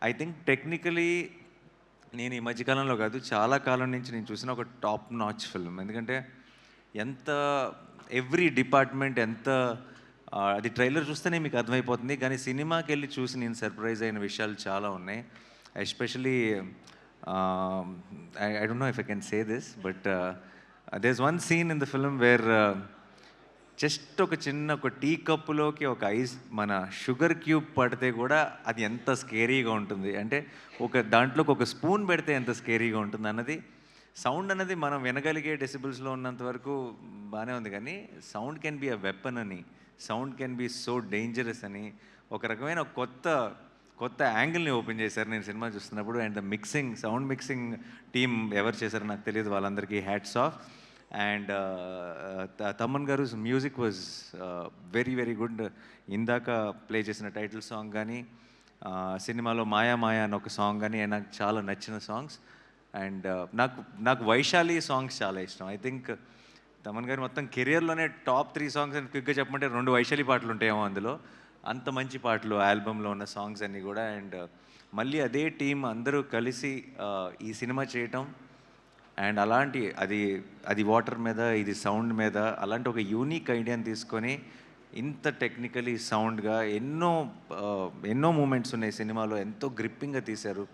I think technically నేను ఈ మధ్య కాలంలో కాదు, చాలా కాలం నుంచి నేను చూసిన ఒక టాప్ నాచ్ ఫిల్మ్. ఎందుకంటే ఎంత ఎవ్రీ డిపార్ట్మెంట్ ఎంత అది ట్రైలర్ చూస్తేనే మీకు అర్థమైపోతుంది. కానీ సినిమాకెళ్ళి చూసి నేను సర్ప్రైజ్ అయిన విషయాలు చాలా ఉన్నాయి. Especially I don't know if I can say this, but there is one scene in the film where just ఒక చిన్న ఒక టీ కప్పులోకి ఒక ఐస్ మన షుగర్ క్యూబ్ పడితే కూడా అది ఎంత స్కేరీగా ఉంటుంది అంటే, ఒక దాంట్లోకి ఒక స్పూన్ పెడితే ఎంత స్కేరీగా ఉంటుంది అన్నది. సౌండ్ అనేది మనం వినగలిగే డెసిబుల్స్లో ఉన్నంత వరకు బాగానే ఉంది, కానీ sound can be a weapon అని, sound can be so dangerous అని ఒక రకమైన కొత్త కొత్త యాంగిల్ని ఓపెన్ చేశారు నేను సినిమా చూస్తున్నప్పుడు. And the mixing, sound mixing team ఎవరు చేశారో నాకు తెలియదు, వాళ్ళందరికీ హ్యాట్స్ ఆఫ్. అండ్ తమన్ గారు music was very very good. ఇందాక ప్లే చేసిన టైటిల్ సాంగ్ కానీ, సినిమాలో మాయా మాయా అని ఒక సాంగ్ కానీ నాకు చాలా నచ్చిన సాంగ్స్. అండ్ నాకు నాకు వైశాలి సాంగ్స్ చాలా ఇష్టం. ఐ థింక్ తమన్ గారు మొత్తం కెరియర్లోనే టాప్ 3 సాంగ్స్ అని క్విక్గా చెప్పమంటే 2 వైశాలి పాటలు ఉంటాయేమో అందులో. అంత మంచి పాటలు ఆల్బంలో ఉన్న సాంగ్స్ అన్నీ కూడా. అండ్ మళ్ళీ అదే టీం అందరూ కలిసి ఈ సినిమా చేయటం, అండ్ అలాంటి అది అది వాటర్ మీద, ఇది సౌండ్ మీద, అలాంటి ఒక యూనిక్ ఐడియాని తీసుకొని ఇంత టెక్నికలీ సౌండ్గా ఎన్నో ఎన్నో మూమెంట్స్ ఉన్నాయి సినిమాలో, ఎంతో గ్రిప్పింగ్గా తీశారు.